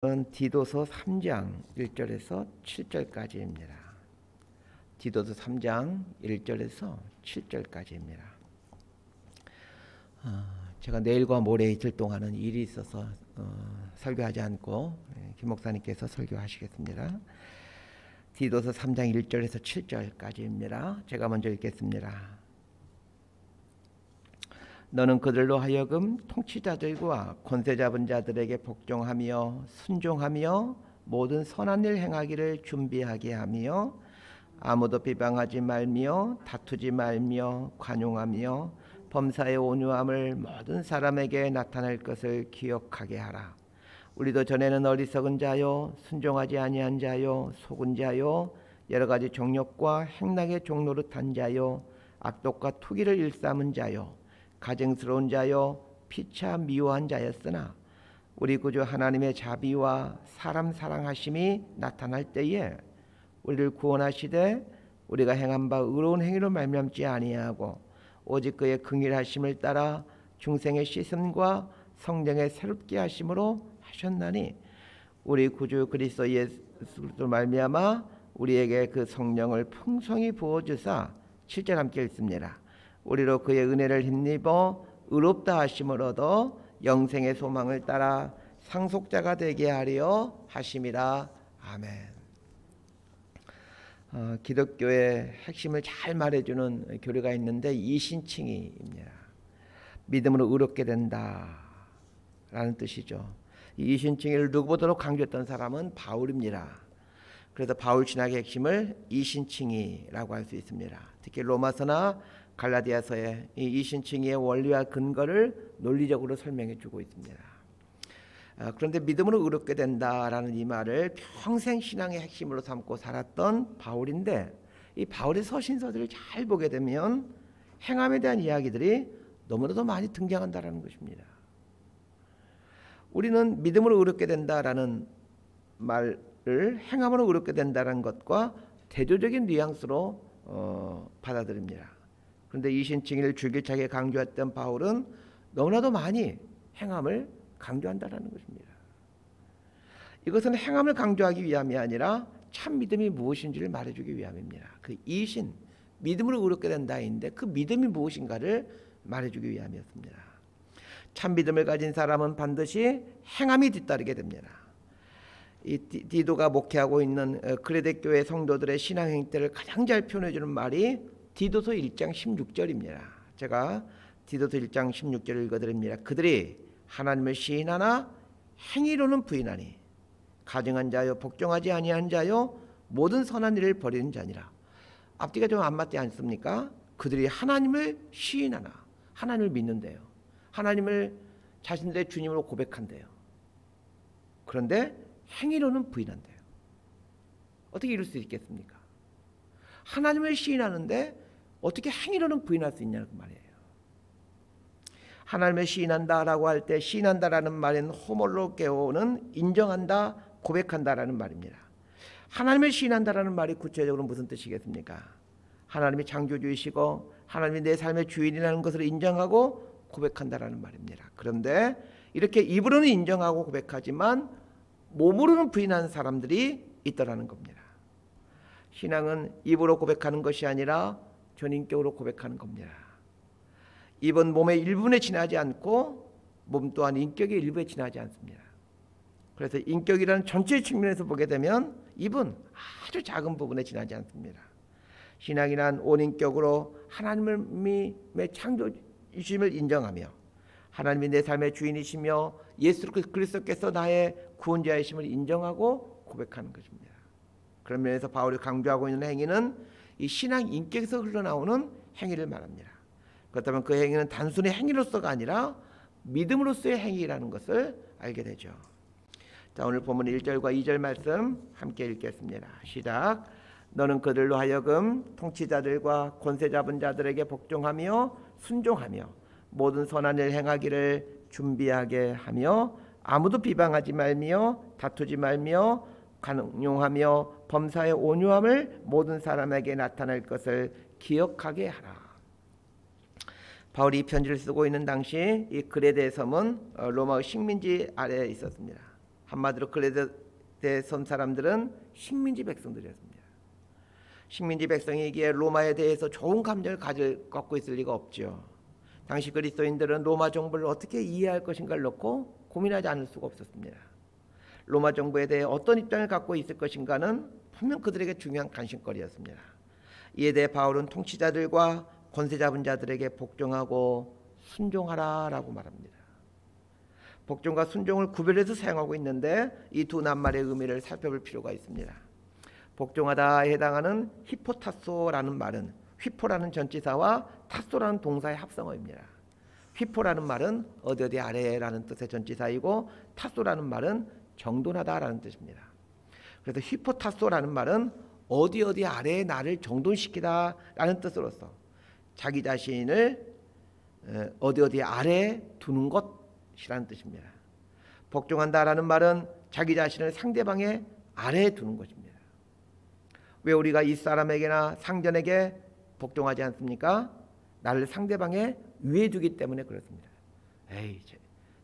디도서 3장 1절에서 7절까지입니다. 디도서 3장 1절에서 7절까지입니다. 제가 내일과 모레 이틀 동안은 일이 있어서 설교하지 않고 김 목사님께서 설교하시겠습니다. 디도서 3장 1절에서 7절까지입니다. 제가 먼저 읽겠습니다. 너는 그들로 하여금 통치자들과 권세 잡은 자들에게 복종하며 순종하며 모든 선한 일 행하기를 준비하게 하며 아무도 비방하지 말며 다투지 말며 관용하며 범사의 온유함을 모든 사람에게 나타낼 것을 기억하게 하라. 우리도 전에는 어리석은 자요 순종하지 아니한 자요 속은 자요 여러 가지 정욕과 행락의 종노릇한 자요 악독과 투기를 일삼은 자요 가증스러운 자요 피차 미워한 자였으나 우리 구주 하나님의 자비와 사람 사랑하심이 나타날 때에 우리를 구원하시되 우리가 행한 바 의로운 행위로 말미암지 아니하고 오직 그의 긍휼하심을 따라 중생의 씻음과 성령의 새롭게 하심으로 하셨나니 우리 구주 그리스도 예수로 말미암아 우리에게 그 성령을 풍성히 부어주사 7절 함께 읽습니다. 우리로 그의 은혜를 힘입어 의롭다 하심을 얻어 영생의 소망을 따라 상속자가 되게 하려 하심이라. 아멘. 기독교의 핵심을 잘 말해주는 교리가 있는데 이신칭의입니다. 믿음으로 의롭게 된다라는 뜻이죠. 이 이신칭의를 누구보다도 강조했던 사람은 바울입니다. 그래서 바울 신학의 핵심을 이신칭의라고 할 수 있습니다. 특히 로마서나 갈라디아서의 이 이신칭의의 원리와 근거를 논리적으로 설명해 주고 있습니다. 그런데 믿음으로 의롭게 된다라는 이 말을 평생 신앙의 핵심으로 삼고 살았던 바울인데 이 바울의 서신서들을 잘 보게 되면 행함에 대한 이야기들이 너무나도 많이 등장한다라는 것입니다. 우리는 믿음으로 의롭게 된다라는 말을 행함으로 의롭게 된다는 것과 대조적인 뉘앙스로 받아들입니다. 그런데 이신칭의를 줄기차게 강조했던 바울은 너무나도 많이 행함을 강조한다는 것입니다. 이것은 행함을 강조하기 위함이 아니라 참 믿음이 무엇인지를 말해주기 위함입니다. 그 이신, 믿음으로 의롭게 된다인데 그 믿음이 무엇인가를 말해주기 위함이었습니다. 참 믿음을 가진 사람은 반드시 행함이 뒤따르게 됩니다. 이 디도가 목회하고 있는 그레데 교회 성도들의 신앙 행태를 가장 잘 표현해주는 말이 디도서 1장 16절입니다. 제가 디도서 1장 16절을 읽어드립니다. 그들이 하나님을 시인하나 행위로는 부인하니 가증한 자요 복종하지 아니한 자요 모든 선한 일을 버리는 자니라. 앞뒤가 좀 안 맞지 않습니까? 그들이 하나님을 시인하나 하나님을 믿는데요. 하나님을 자신들의 주님으로 고백한대요. 그런데 행위로는 부인한대요. 어떻게 이럴 수 있겠습니까? 하나님을 시인하는데 어떻게 행위로는 부인할 수 있냐는 말이에요. 하나님을 시인한다라고 할 때 시인한다라는 말은 호몰로게오는 인정한다, 고백한다라는 말입니다. 하나님을 시인한다라는 말이 구체적으로 무슨 뜻이겠습니까? 하나님이 창조주이시고 하나님이 내 삶의 주인이라는 것을 인정하고 고백한다라는 말입니다. 그런데 이렇게 입으로는 인정하고 고백하지만 몸으로는 부인하는 사람들이 있더라는 겁니다. 신앙은 입으로 고백하는 것이 아니라 전인격으로 고백하는 겁니다. 입은 몸의 일부에 지나지 않고 몸 또한 인격의 일부에 지나지 않습니다. 그래서 인격이라는 전체 측면에서 보게 되면 입은 아주 작은 부분에 지나지 않습니다. 신앙이란 온인격으로 하나님의 창조주심을 인정하며 하나님이 내 삶의 주인이시며 예수 그리스도께서 나의 구원자이심을 인정하고 고백하는 것입니다. 그런 면에서 바울이 강조하고 있는 행위는 이 신앙 인격에서 흘러나오는 행위를 말합니다. 그렇다면 그 행위는 단순히 행위로서가 아니라 믿음으로서의 행위라는 것을 알게 되죠. 자, 오늘 본문 1절과 2절 말씀 함께 읽겠습니다. 시작. 너는 그들로 하여금 통치자들과 권세 잡은 자들에게 복종하며 순종하며 모든 선한 일 행하기를 준비하게 하며 아무도 비방하지 말며 다투지 말며 관용하며 범사의 온유함을 모든 사람에게 나타낼 것을 기억하게 하라. 바울이 이 편지를 쓰고 있는 당시 이 그레데 섬은 로마의 식민지 아래에 있었습니다. 한마디로 글레데 섬 사람들은 식민지 백성들이었습니다. 식민지 백성이기에 로마에 대해서 좋은 감정을 갖고 있을 리가 없죠. 당시 그리스도인들은 로마 정부를 어떻게 이해할 것인가를 놓고 고민하지 않을 수가 없었습니다. 로마 정부에 대해 어떤 입장을 갖고 있을 것인가는 분명 그들에게 중요한 관심거리였습니다. 이에 대해 바울은 통치자들과 권세 잡은 자들에게 복종하고 순종하라라고 말합니다. 복종과 순종을 구별해서 사용하고 있는데 이 두 낱말의 의미를 살펴볼 필요가 있습니다. 복종하다에 해당하는 히포타소라는 말은 휘포라는 전치사와 타소라는 동사의 합성어입니다. 휘포라는 말은 어디 아래라는 뜻의 전치사이고 타소라는 말은 정돈하다라는 뜻입니다. 그래서 휘포타소라는 말은 어디 아래에 나를 정돈시키다라는 뜻으로서 자기 자신을 어디 아래에 두는 것이라는 뜻입니다. 복종한다라는 말은 자기 자신을 상대방의 아래에 두는 것입니다. 왜 우리가 이 사람에게나 상전에게 복종하지 않습니까? 나를 상대방의 위에 두기 때문에 그렇습니다. 에이,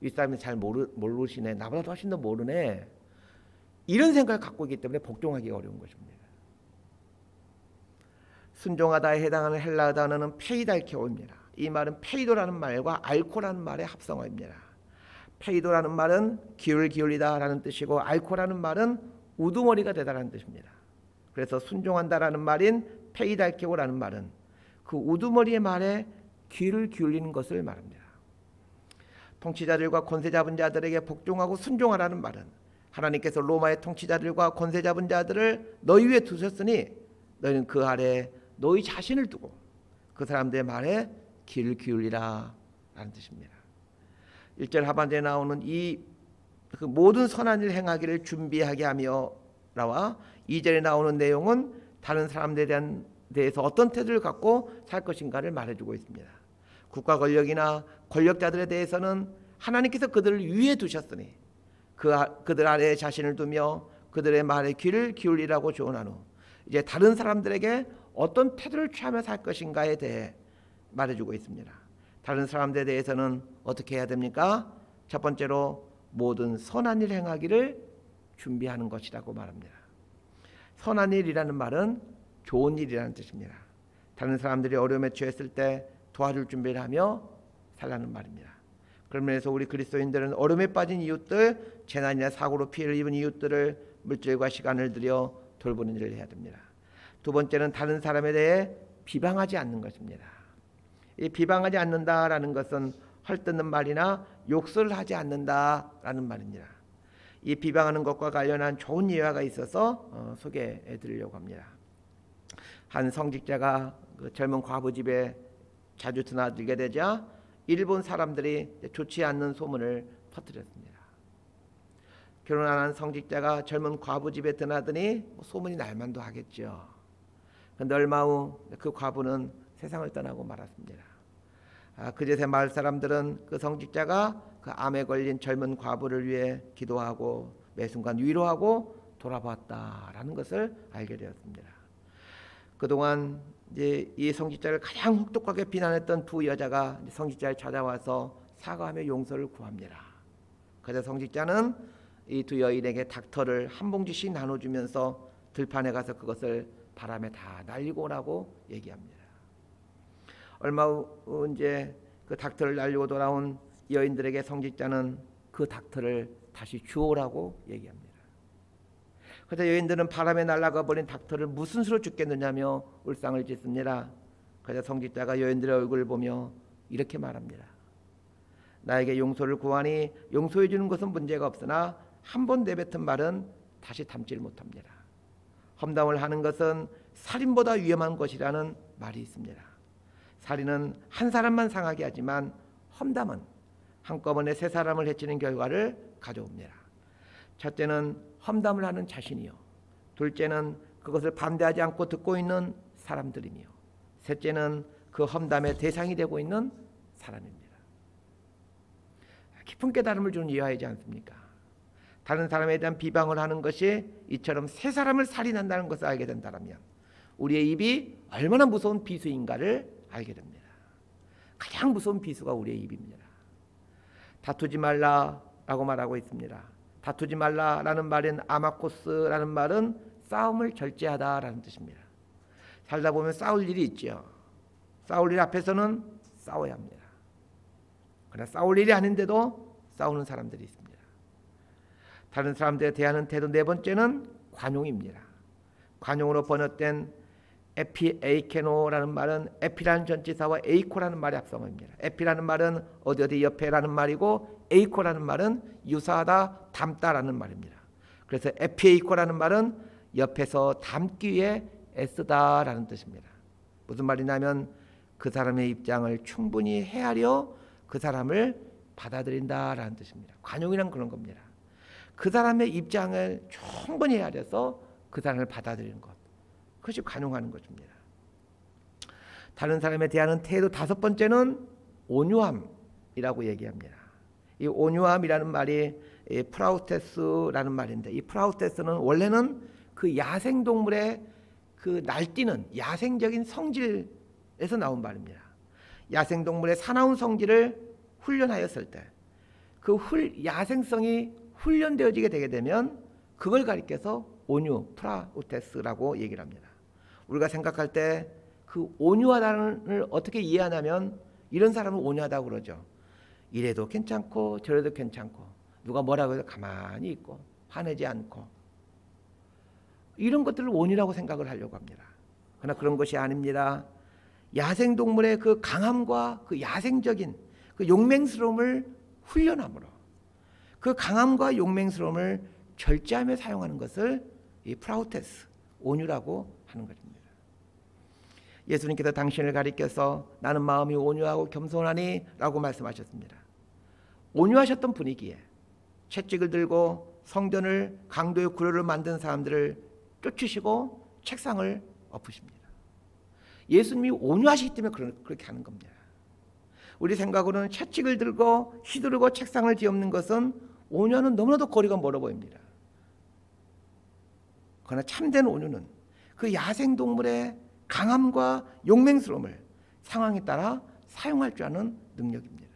이 사람이 잘 모르시네. 나보다 훨씬 더 모르네. 이런 생각을 갖고 있기 때문에 복종하기가 어려운 것입니다. 순종하다에 해당하는 헬라어 단어는 페이달케오입니다. 이 말은 페이도라는 말과 알코라는 말의 합성어입니다. 페이도라는 말은 귀를 기울이다라는 뜻이고 알코라는 말은 우두머리가 되다라는 뜻입니다. 그래서 순종한다라는 말인 페이달케오라는 말은 그 우두머리의 말에 귀를 기울이는 것을 말합니다. 통치자들과 권세 잡은 자들에게 복종하고 순종하라는 말은 하나님께서 로마의 통치자들과 권세 잡은 자들을 너희 위에 두셨으니 너희는 그 아래에 너희 자신을 두고 그 사람들의 말에 귀를 기울이라 라는 뜻입니다. 1절 하반절에 나오는 그 모든 선한 일 행하기를 준비하게 하며 라와 2절에 나오는 내용은 다른 사람들에 대해서 어떤 태도를 갖고 살 것인가를 말해주고 있습니다. 국가 권력이나 권력자들에 대해서는 하나님께서 그들을 위에 두셨으니 그들 아래에 자신을 두며 그들의 말에 귀를 기울이라고 조언한 후 이제 다른 사람들에게 어떤 태도를 취하며 살 것인가에 대해 말해주고 있습니다. 다른 사람들에 대해서는 어떻게 해야 됩니까? 첫 번째로 모든 선한 일 행하기를 준비하는 것이라고 말합니다. 선한 일이라는 말은 좋은 일이라는 뜻입니다. 다른 사람들이 어려움에 처했을 때 도와줄 준비를 하며 살라는 말입니다. 그러면서 우리 그리스도인들은 어려움에 빠진 이웃들, 재난이나 사고로 피해를 입은 이웃들을 물질과 시간을 들여 돌보는 일을 해야 됩니다. 두 번째는 다른 사람에 대해 비방하지 않는 것입니다. 이 비방하지 않는다라는 것은 헐뜯는 말이나 욕설을 하지 않는다라는 말입니다. 이 비방하는 것과 관련한 좋은 예화가 있어서 소개해 드리려고 합니다. 한 성직자가 그 젊은 과부 집에 자주 드나들게 되자 일본 사람들이 좋지 않는 소문을 퍼뜨렸습니다. 결혼 안 한 성직자가 젊은 과부 집에 드나드니 소문이 날만도 하겠죠. 그런데 얼마 후 그 과부는 세상을 떠나고 말았습니다. 그제서 마을 사람들은 그 성직자가 그 암에 걸린 젊은 과부를 위해 기도하고 매 순간 위로하고 돌아보았다라는 것을 알게 되었습니다. 그동안 이제 이 성직자를 가장 혹독하게 비난했던 두 여자가 성직자를 찾아와서 사과하며 용서를 구합니다. 그래서 성직자는 이 두 여인에게 닥터를 한 봉지씩 나눠주면서 들판에 가서 그것을 바람에 다 날리고 오라고 얘기합니다. 얼마 후 이제 그 닥터를 날리고 돌아온 여인들에게 성직자는 그 닥터를 다시 주오라고 얘기합니다. 그래서 여인들은 바람에 날아가 버린 닥터를 무슨 수로 죽겠느냐며 울상을 짓습니다. 그래서 성직자가 여인들의 얼굴을 보며 이렇게 말합니다. 나에게 용서를 구하니 용서해 주는 것은 문제가 없으나 한 번 내뱉은 말은 다시 담지를 못합니다. 험담을 하는 것은 살인보다 위험한 것이라는 말이 있습니다. 살인은 한 사람만 상하게 하지만 험담은 한꺼번에 세 사람을 해치는 결과를 가져옵니다. 첫째는 험담을 하는 자신이요, 둘째는 그것을 반대하지 않고 듣고 있는 사람들이며, 셋째는 그 험담의 대상이 되고 있는 사람입니다. 깊은 깨달음을 주는 이야기이지 않습니까? 다른 사람에 대한 비방을 하는 것이 이처럼 세 사람을 살인한다는 것을 알게 된다면 우리의 입이 얼마나 무서운 비수인가를 알게 됩니다. 가장 무서운 비수가 우리의 입입니다. 다투지 말라라고 말하고 있습니다. 다투지 말라라는 말인 아마코스라는 말은 싸움을 절제하다라는 뜻입니다. 살다 보면 싸울 일이 있죠. 싸울 일 앞에서는 싸워야 합니다. 그러나 싸울 일이 아닌데도 싸우는 사람들이 있습니다. 다른 사람들에 대하는 태도 네 번째는 관용입니다. 관용으로 번역된 에피에이케노라는 말은 에피라는 전치사와 에이코라는 말의 합성어입니다. 에피라는 말은 어디 옆에라는 말이고 에이코라는 말은 유사하다, 닮다라는 말입니다. 그래서 에피에이코라는 말은 옆에서 닮기 위해 애쓰다라는 뜻입니다. 무슨 말이냐면 그 사람의 입장을 충분히 헤아려 그 사람을 받아들인다라는 뜻입니다. 관용이란 그런 겁니다. 그 사람의 입장을 충분히 헤아려서 그 사람을 받아들이는 것. 그것이 관용하는 것입니다. 다른 사람에 대한 태도 다섯 번째는 온유함이라고 얘기합니다. 이 온유함이라는 말이 프라우테스라는 말인데, 이 프라우테스는 원래는 그 야생동물의 그 날뛰는 야생적인 성질에서 나온 말입니다. 야생동물의 사나운 성질을 훈련하였을 때 그 야생성이 훈련되어지게 되게 되면 그걸 가리켜서 온유, 프라우테스라고 얘기를 합니다. 우리가 생각할 때 그 온유하다를 어떻게 이해하냐면 이런 사람은 온유하다고 그러죠. 이래도 괜찮고 저래도 괜찮고 누가 뭐라고 해도 가만히 있고 화내지 않고 이런 것들을 온유라고 생각을 하려고 합니다. 그러나 그런 것이 아닙니다. 야생동물의 그 강함과 그 야생적인 그 용맹스러움을 훈련함으로 그 강함과 용맹스러움을 절제하며 사용하는 것을 이 프라우테스, 온유라고 하는 것입니다. 예수님께서 당신을 가리켜서 나는 마음이 온유하고 겸손하니 라고 말씀하셨습니다. 온유하셨던 분위기에 채찍을 들고 성전을 강도의 구려를 만든 사람들을 쫓으시고 책상을 엎으십니다. 예수님이 온유하시기 때문에 그렇게 하는 겁니다. 우리 생각으로는 채찍을 들고 휘두르고 책상을 뒤엎는 것은 온유와는 너무나도 거리가 멀어 보입니다. 그러나 참된 온유는 그 야생동물의 강함과 용맹스러움을 상황에 따라 사용할 줄 아는 능력입니다.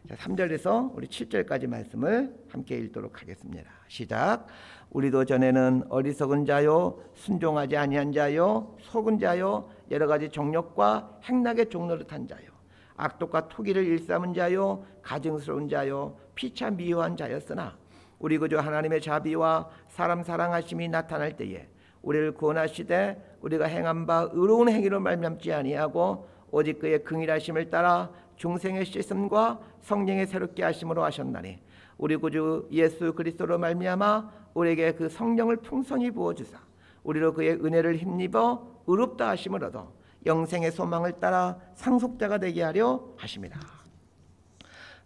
자, 3절에서 우리 7절까지 말씀을 함께 읽도록 하겠습니다. 시작. 우리도 전에는 어리석은 자요 순종하지 아니한 자요 속은 자요 여러 가지 정욕과 행락의 종노릇한 자요 악독과 투기를 일삼은 자요 가증스러운 자요 피차 미워한 자였으나 우리 그저 하나님의 자비와 사람 사랑하심이 나타날 때에 우리를 구원하시되 우리가 행한 바 의로운 행위로 말미암지 아니하고 오직 그의 긍일하심을 따라 중생의 씻음과 성령의 새롭게 하심으로 하셨나니 우리 구주 예수 그리스도로 말미암아 우리에게 그 성령을 풍성히 부어주사 우리로 그의 은혜를 힘입어 의롭다 하심을 얻어 영생의 소망을 따라 상속자가 되게 하려 하심이라.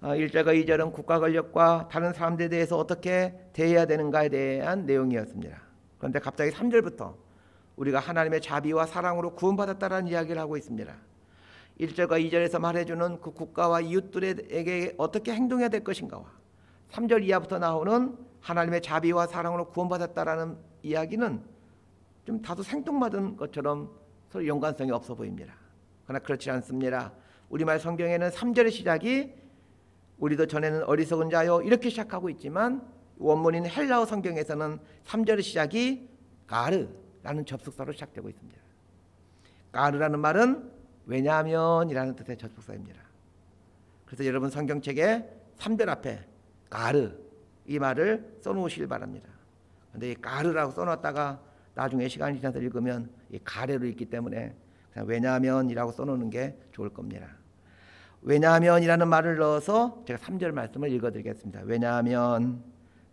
1절과 2절은 국가 권력과 다른 사람들에 대해서 어떻게 대해야 되는가에 대한 내용이었습니다. 그런데 갑자기 3절부터 우리가 하나님의 자비와 사랑으로 구원받았다라는 이야기를 하고 있습니다. 1절과 2절에서 말해주는 그 국가와 이웃들에게 어떻게 행동해야 될 것인가와 3절 이하부터 나오는 하나님의 자비와 사랑으로 구원받았다라는 이야기는 좀 다소 생뚱맞은 것처럼 서로 연관성이 없어 보입니다. 그러나 그렇지 않습니다. 우리말 성경에는 3절의 시작이 우리도 전에는 어리석은 자요 이렇게 시작하고 있지만 원문인 헬라어 성경에서는 3절의 시작이 가르라는 접속사로 시작되고 있습니다. 가르라는 말은 왜냐하면이라는 뜻의 접속사입니다. 그래서 여러분 성경책에 3절 앞에 가르 이 말을 써놓으시길 바랍니다. 그런데 이 가르라고 써놨다가 나중에 시간이 지나서 읽으면 이 가래로 읽기 때문에 그냥 왜냐하면이라고 써놓는 게 좋을 겁니다. 왜냐하면이라는 말을 넣어서 제가 3절 말씀을 읽어드리겠습니다. 왜냐하면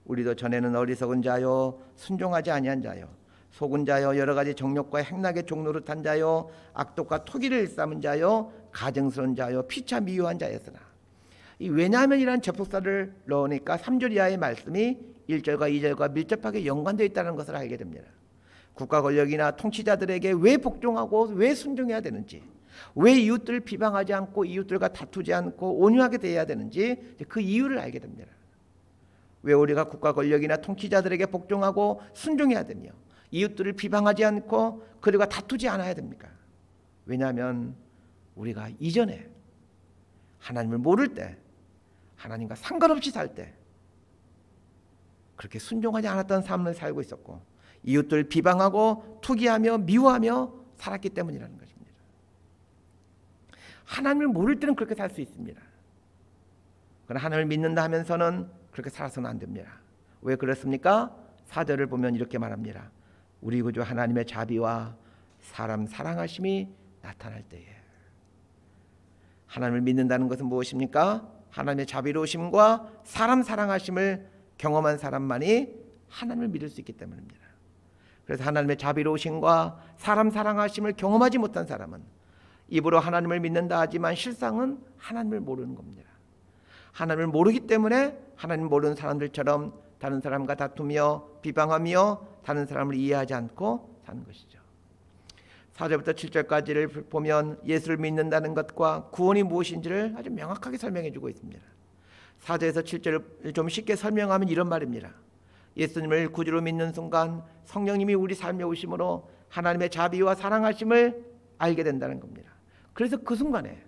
우리도 전에는 어리석은 자요 순종하지 아니한 자요 속은 자요 여러 가지 정욕과 행락의 종노릇한 자요 악독과 토기를 일삼은 자요 가증스러운 자요 피차 미워한 자였으나 이 왜냐하면이라는 접속사를 넣으니까 3절 이하의 말씀이 1절과 2절과 밀접하게 연관되어 있다는 것을 알게 됩니다. 국가 권력이나 통치자들에게 왜 복종하고 왜 순종해야 되는지 왜 이웃들을 비방하지 않고 이웃들과 다투지 않고 온유하게 대해야 되는지 그 이유를 알게 됩니다. 왜 우리가 국가 권력이나 통치자들에게 복종하고 순종해야 되며 이웃들을 비방하지 않고 그들과 다투지 않아야 됩니까? 왜냐하면 우리가 이전에 하나님을 모를 때 하나님과 상관없이 살 때 그렇게 순종하지 않았던 삶을 살고 있었고 이웃들 비방하고 투기하며 미워하며 살았기 때문이라는 것입니다. 하나님을 모를 때는 그렇게 살 수 있습니다. 그러나 하나님을 믿는다 하면서는 그렇게 살아서는 안 됩니다. 왜 그렇습니까? 4절을 보면 이렇게 말합니다. 우리 구주 하나님의 자비와 사람 사랑하심이 나타날 때에. 하나님을 믿는다는 것은 무엇입니까? 하나님의 자비로우심과 사람 사랑하심을 경험한 사람만이 하나님을 믿을 수 있기 때문입니다. 그래서 하나님의 자비로우심과 사람 사랑하심을 경험하지 못한 사람은 입으로 하나님을 믿는다 하지만 실상은 하나님을 모르는 겁니다. 하나님을 모르기 때문에 하나님 모르는 사람들처럼 다른 사람과 다투며 비방하며 다른 사람을 이해하지 않고 사는 것이죠. 4절부터 7절까지를 보면 예수를 믿는다는 것과 구원이 무엇인지를 아주 명확하게 설명해 주고 있습니다. 4절에서 7절을 좀 쉽게 설명하면 이런 말입니다. 예수님을 구주로 믿는 순간 성령님이 우리 삶에 오심으로 하나님의 자비와 사랑하심을 알게 된다는 겁니다. 그래서 그 순간에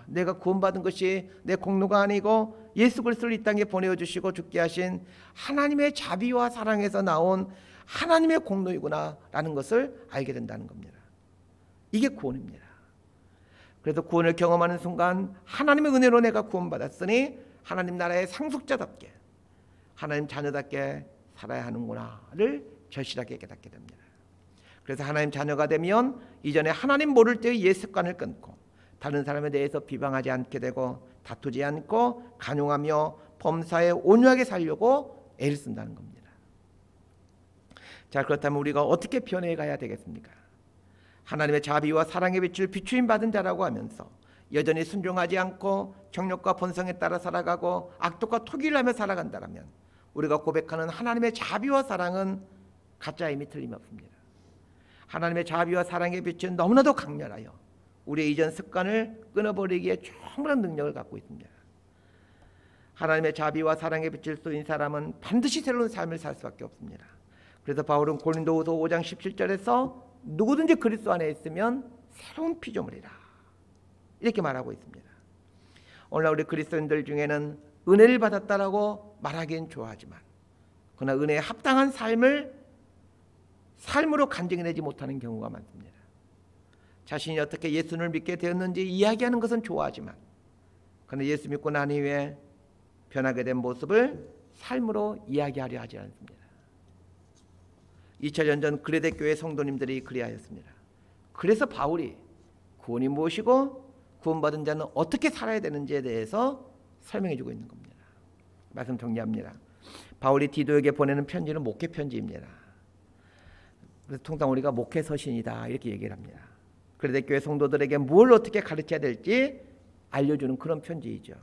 내가 구원받은 것이 내 공로가 아니고 예수 그리스도를 이 땅에 보내주시고 죽게 하신 하나님의 자비와 사랑에서 나온 하나님의 공로이구나 라는 것을 알게 된다는 겁니다. 이게 구원입니다. 그래서 구원을 경험하는 순간 하나님의 은혜로 내가 구원받았으니 하나님 나라의 상속자답게 하나님 자녀답게 살아야 하는구나를 절실하게 깨닫게 됩니다. 그래서 하나님 자녀가 되면 이전에 하나님 모를 때의 옛 습관을 끊고 다른 사람에 대해서 비방하지 않게 되고 다투지 않고 간용하며 범사에 온유하게 살려고 애를 쓴다는 겁니다. 자, 그렇다면 우리가 어떻게 변해가야 되겠습니까? 하나님의 자비와 사랑의 빛을 비추임 받은 자라고 하면서 여전히 순종하지 않고 정욕과 본성에 따라 살아가고 악독과 토기를 하며 살아간다면 우리가 고백하는 하나님의 자비와 사랑은 가짜임이 틀림없습니다. 하나님의 자비와 사랑의 빛은 너무나도 강렬하여 우리의 이전 습관을 끊어버리기에 충분한 능력을 갖고 있습니다. 하나님의 자비와 사랑의 빛을 쏘인 사람은 반드시 새로운 삶을 살 수밖에 없습니다. 그래서 바울은 고린도후서 5장 17절에서 누구든지 그리스도 안에 있으면 새로운 피조물이라 이렇게 말하고 있습니다. 오늘날 우리 그리스도인들 중에는 은혜를 받았다라고 말하기엔 좋아하지만 그러나 은혜에 합당한 삶으로 간증해내지 못하는 경우가 많습니다. 자신이 어떻게 예수를 믿게 되었는지 이야기하는 것은 좋아하지만 그러나 예수 믿고 난 이후에 변하게 된 모습을 삶으로 이야기하려 하지 않습니다. 2000년 전 그레데 교회 성도님들이 그리하였습니다. 그래서 바울이 구원이 무엇이고 구원받은 자는 어떻게 살아야 되는지에 대해서 설명해 주고 있는 겁니다. 말씀 정리합니다. 바울이 디도에게 보내는 편지는 목회 편지입니다. 그래서 통상 우리가 목회 서신이다 이렇게 얘기를 합니다. 그레데 교회 성도들에게 뭘 어떻게 가르쳐야 될지 알려주는 그런 편지이죠.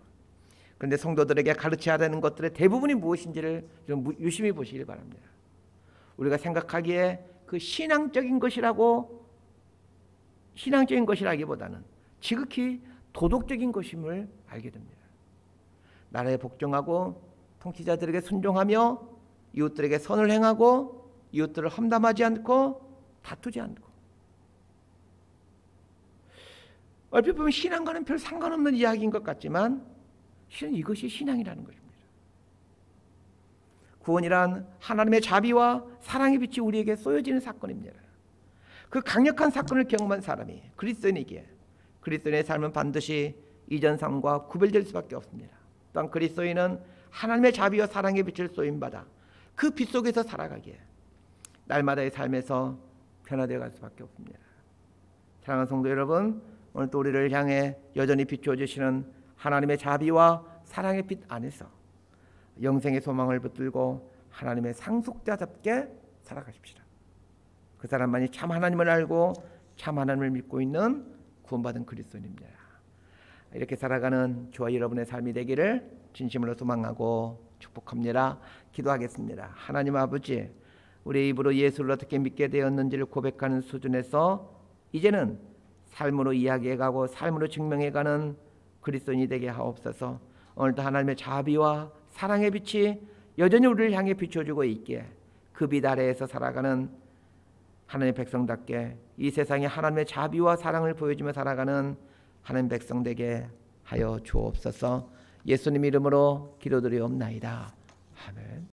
그런데 성도들에게 가르쳐야 되는 것들의 대부분이 무엇인지를 좀 유심히 보시길 바랍니다. 우리가 생각하기에 그 신앙적인 것이라기보다는 지극히 도덕적인 것임을 알게 됩니다. 나라에 복종하고 통치자들에게 순종하며 이웃들에게 선을 행하고 이웃들을 험담하지 않고 다투지 않고 얼핏 보면 신앙과는 별 상관없는 이야기인 것 같지만 실은 이것이 신앙이라는 것입니다. 구원이란 하나님의 자비와 사랑의 빛이 우리에게 쏘여지는 사건입니다. 그 강력한 사건을 경험한 사람이 그리스도인이기에 그리스도인의 삶은 반드시 이전 삶과 구별될 수밖에 없습니다. 또한 그리스도인은 하나님의 자비와 사랑의 빛을 쏘임받아 그 빛 속에서 살아가기에 날마다의 삶에서 변화되어 갈 수밖에 없습니다. 사랑하는 성도 여러분, 오늘 또 우리를 향해 여전히 비추어 주시는 하나님의 자비와 사랑의 빛 안에서 영생의 소망을 붙들고 하나님의 상속자답게 살아가십시다. 그 사람만이 참 하나님을 알고 참 하나님을 믿고 있는 구원받은 그리스도인입니다. 이렇게 살아가는 저와 여러분의 삶이 되기를 진심으로 소망하고 축복합니다. 기도하겠습니다. 하나님 아버지, 우리의 입으로 예수를 어떻게 믿게 되었는지를 고백하는 수준에서 이제는 삶으로 이야기해가고 삶으로 증명해가는 그리스도인이 되게 하옵소서. 오늘도 하나님의 자비와 사랑의 빛이 여전히 우리를 향해 비춰주고 있기에 그 빛 아래에서 살아가는 하나님의 백성답게 이 세상에 하나님의 자비와 사랑을 보여주며 살아가는 하나님 백성 되게 하여 주옵소서. 예수님 이름으로 기도드리옵나이다. 아멘.